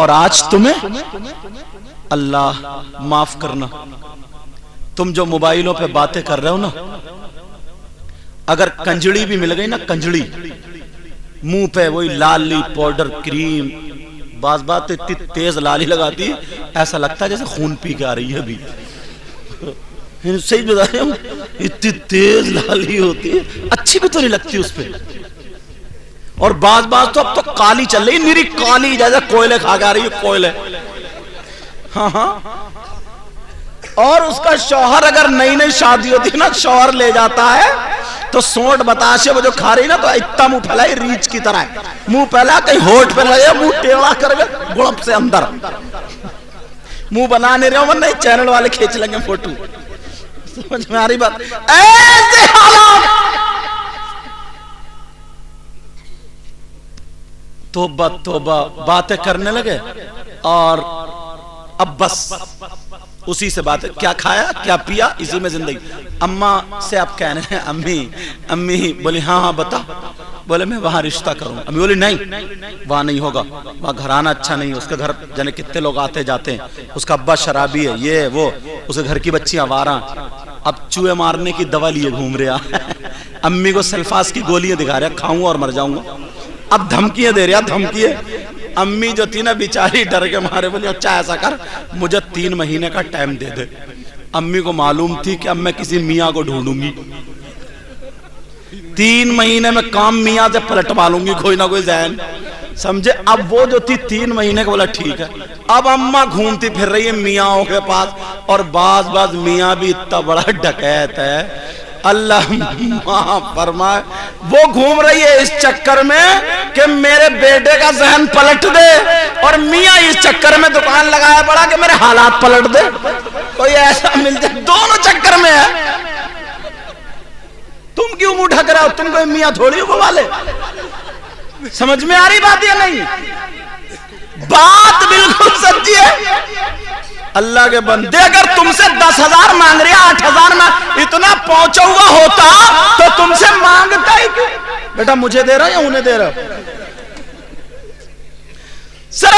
और आज तुम्हें अल्लाह माफ करना, तुम जो मोबाइलों पे बातें कर रहे हो ना, अगर कंजड़ी भी मिल गई ना, कंजड़ी मुंह पे वही लाली पाउडर क्रीम, बात तो इतनी तेज लाली लगाती है ऐसा लगता है जैसे खून पी के आ रही है अभी। सही बता रहे हूं, इतनी तेज लाली होती है, अच्छी भी तो नहीं लगती उस पे। और बात तो अब तो काली चल रही, निरी काली, जैसे कोयले खा के आ रही है, कोयले। हाँ। और उसका शौहर अगर नई शादी होती है ना, शौहर ले जाता है तो सोंठ बताशे वो जो खा रही ना, तो इतना मुंह फैलाए रीछ की तरह, मुंह फैला कहीं होठ पे लगे, मुंह टेढ़ा करके गुड़प से अंदर मुंह बना नहीं रहे हो, वरना चैनल वाले खींच लेंगे फोटो। समझ में आ रही बात? ऐसे हालात, तौबा बातें करने लगे और अब बस उसी से बात, क्या खाया क्या पिया, इसी में जिंदगी। अम्मा से आप कह रहे हैं अम्मी बोली हाँ बता, बोले मैं वहां रिश्ता करूं। अम्मी बोली नहीं, वहां नहीं होगा, वहां घराना अच्छा नहीं, उसके घर जाने कितने लोग आते जाते हैं, उसका अब्बा शराबी है, ये वो, उसके घर की बच्चियां आवारा, अब चूहे मारने की दवा लिए घूम रहा। अम्मी को सल्फास की गोलियां दिखा रहा, खाऊंगा और मर जाऊंगा। अब धमकियां दे रहा, धमकियां। अम्मी जो थी ना बेचारी डर के मारे बोली अच्छा ऐसा कर, मुझे 3 महीने का टाइम दे दे। अम्मी को मालूम थी कि अब मैं किसी मियाँ को ढूंढूंगी, 3 महीने में काम मियाँ से पलटवा लूंगी कोई ना कोई जैन, समझे। अब वो जो थी 3 महीने का, बोला ठीक है। अब अम्मा घूमती फिर रही है मियाँओं के पास, और बाज मियाँ भी इतना बड़ा डकैत है, अल्लाह फरमाए, वो घूम रही है इस चक्कर में कि मेरे बेटे का जहन पलट दे, और मियाँ इस चक्कर में दुकान लगाया पड़ा कि मेरे हालात पलट दे, कोई ऐसा मिल जाए। दोनों चक्कर में है। तुम क्यों मुंह ढक रहे हो, तुम कोई मियाँ थोड़ी हो वाले। समझ में आ रही बात या नहीं? बात बिल्कुल सच्ची है। अल्लाह के बंदे अगर तुमसे 10,000 मांग रहे, 8,000 में इतना पहुंचा हुआ होता तो तुमसे मांगता ही क्यों? बेटा मुझे दे रहा या उन्हें दे रहा? सर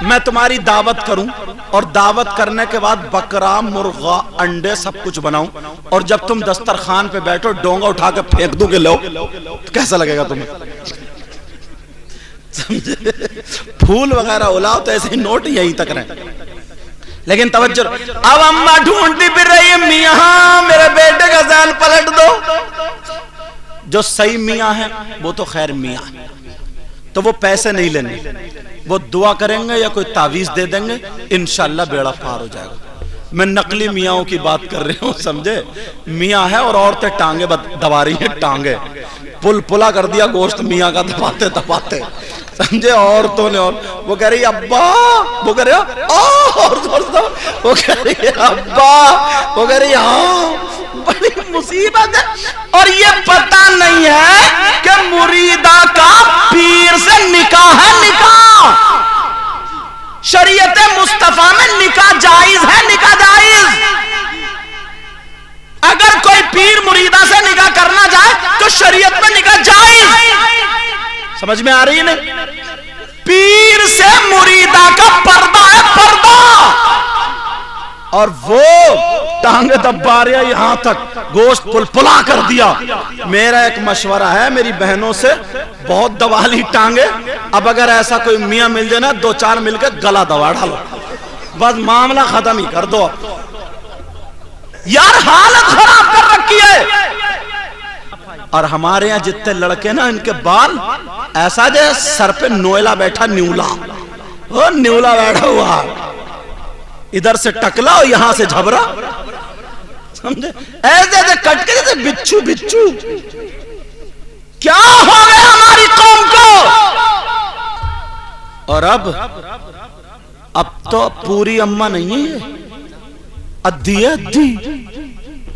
मैं तुम्हारी दावत करूं, और दावत करने के बाद बकरा मुर्गा अंडे सब कुछ बनाऊं, और जब तुम दस्तरखान पे बैठो डोंगा उठा के फेंक दूं कि लो, तो कैसा लगेगा तुम्हें? समझे? फूल वगैरह उलाओ तो ऐसे ही नोट यहीं तक रहे। लेकिन तवज्जो, अब अम्मा ढूंढती फिर रही है मियाँ, मेरे बेटे का ज़हन पलट दो। जो सही मियाँ है वो तो खैर मियाँ है, तो वो पैसे नहीं लेने, वो दुआ करेंगे या कोई तावीज दे देंगे, इंशाल्लाह बेड़ा पार हो जाएगा। मैं नकली मियाँओं की बात कर रही हूँ, समझे। मियाँ है और औरतें टांगे दबा रही हैं, टांगे पुला कर दिया गोश्त मियाँ का दबाते दबाते, समझे। औरतों ने, और वो कह रही अब्बा, वो कह रही और वो कह रही अब्बा, वो कह रही हाँ, बड़ी मुसीबत है। और ये पता नहीं है कि मुरीदा का पीर से निकाह है, निकाह शरीयत मुस्तफा में निकाह जायज है, निकाह जायज। अगर कोई पीर मुरीदा से निकाह करना चाहे तो शरीयत में निकाह जायज। समझ में आ रही है नहीं? पीर से मुरीदा का पर्दा है, पर्दा। और वो टांगे दबा रहा, यहां तक गोश्त पुलपुला कर दिया। मेरा एक मशवरा है मेरी बहनों से, बहुत दबा ली टांगे, अब अगर ऐसा कोई मियाँ मिल जाए ना, 2-4 मिलकर गला दबा डालो, बस मामला खत्म ही कर दो। यार हालत खराब कर रखी है। और हमारे यहाँ जितने लड़के ना, इनके बाल ऐसा जैसे सर पे नोएला बैठा, न्यूला, वो न्यूला बैठा हुआ, इधर से टकला और यहां से झबरा, समझे। ऐसे ऐसे कट के जैसे बिच्छू बिच्छू। क्या हो गया हमारी कौम को? और अब तो पूरी अम्मा नहीं है, अद्धी है, अद्धी।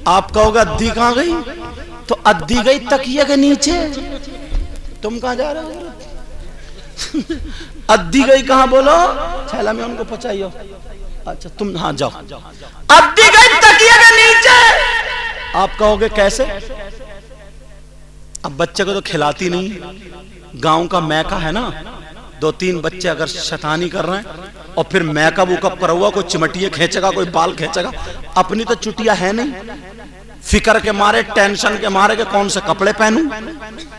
आप कहोगे अद्धी कहां गई? तो अद्धी गई तकिए के नीचे। तुम कहां जा रहे हो? अद्धी गई कहां बोलो? छैला में उनको पचाइयो। अच्छा तुम, हाँ जाओ। अद्धी गई तकिए के नीचे। आप कहोगे कैसे? अब बच्चे को तो खिलाती नहीं, गांव का मैका है ना, 2-3 बच्चे अगर शैतानी कर रहे हैं और फिर मेकअप वूकअप करा हुआ, कोई चिमटिया खींचेगा, कोई बाल खींचेगा, अपनी तो चुटिया है नहीं, फिक्र के मारे, टेंशन के मारे कि कौन से कपड़े पहनूं,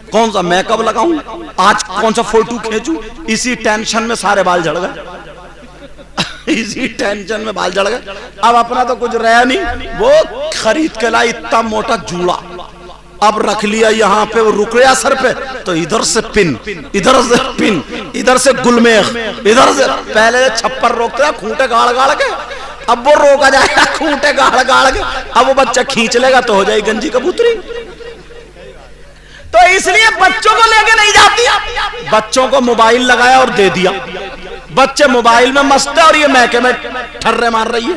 कौन सा मेकअप लगाऊं, आज कौन सा फोटो खींचूं, इसी टेंशन में सारे बाल झड़ गए। इसी टेंशन में बाल झड़ गए। अब अपना तो कुछ रहा नहीं, वो खरीद के लाई इतना मोटा जूड़ा, अब रख लिया यहाँ पे, वो रुक गया सर पे, तो इधर से पिन, इधर से पिन, इधर से गुलमेख, इधर से, पहले छप्पर रोकते खूंटे गाड़ गाड़ के, अब वो रोका जाएगा खूंटे गाड़ गाड़ के, अब वो बच्चा खींच लेगा तो हो जाएगी गंजी कबूतरी। तो इसलिए बच्चों को लेके नहीं जाती, बच्चों को मोबाइल लगाया और दे दिया, बच्चे मोबाइल में मस्त है और ये मैके में ठर्रे मार रही है।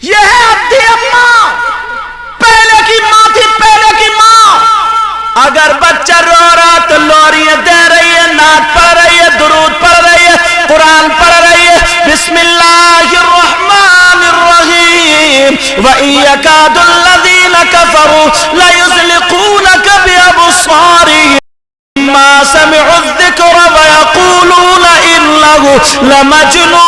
ये है अब्दी अम्मा, पहले की माँ थी, पहले की माँ। अगर बच्चा रो रहा तो लोरियां दे रही है, नात पढ़ रही है, दुरूद पढ़ रही है, कुरान पढ़ रही है, बिस्मिल्लाहिर रहमानिर रहीम, व इयकादुल्लज़ीना कफ़रू लयुज़लिक़ूनका बिअबसारिहिम मा समिउज़्ज़िक्र व यक़ूलूना इन्नहु लमजनून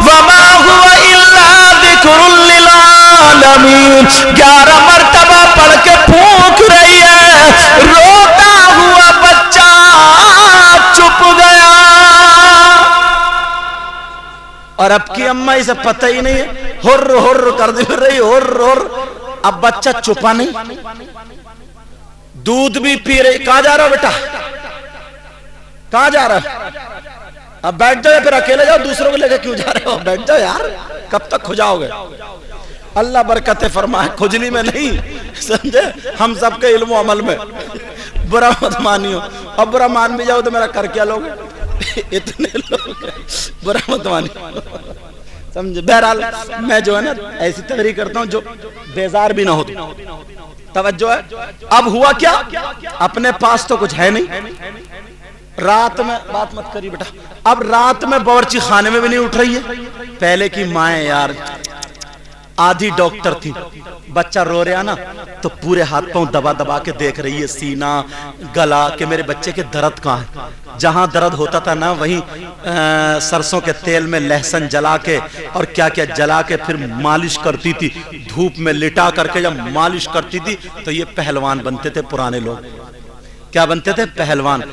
वमा हुवा इल्ला ज़िक्रुल लिल आलमीन। 11 मरतबा पढ़ के फूंक रही है, रोता हुआ बच्चा चुप गया। और अब की अम्मा इसे पता ही नहीं है, हुर्र हुर्र कर दी रही, हुर्र हुर्र। अब बच्चा चुपा नहीं, दूध भी पी रही। कहां जा रहा हो बेटा, कहां जा रहा है? अब बैठ जाओ, फिर अकेले जाओ, दूसरों को लेकर क्यों जा रहे हो? बैठ जाओ यार, कब तक खुजाओगे? अल्लाह बरकत फरमाए, खुजली में नहीं, समझे, हम सबके इल्म अमल में। बुरा मत मानियो, अब बुरा मान भी जाओ तो मेरा कर क्या लोगे? इतने लोग, बुरा मत मानियो, समझे। बहरहाल मैं जो है ना ऐसी तैयारी करता हूं जो बेजार भी ना हो। तवज्जो है। अब हुआ क्या, अपने पास तो कुछ है नहीं, रात में बात मत करिए बेटा, अब रात में बावर्ची खाने में भी नहीं उठ रही है। पहले की माए यार आधी डॉक्टर थी, बच्चा रो रहा ना तो पूरे हाथ पांव दबा दबा के देख रही है, सीना गला, कि मेरे बच्चे के दर्द कहाँ है। जहां दर्द होता था ना वहीं सरसों के तेल में लहसुन जला के और क्या क्या जला के फिर मालिश करती थी, धूप में लिटा करके जब मालिश करती थी तो ये पहलवान बनते थे पुराने लोग। क्या बनते थे? पहलवान।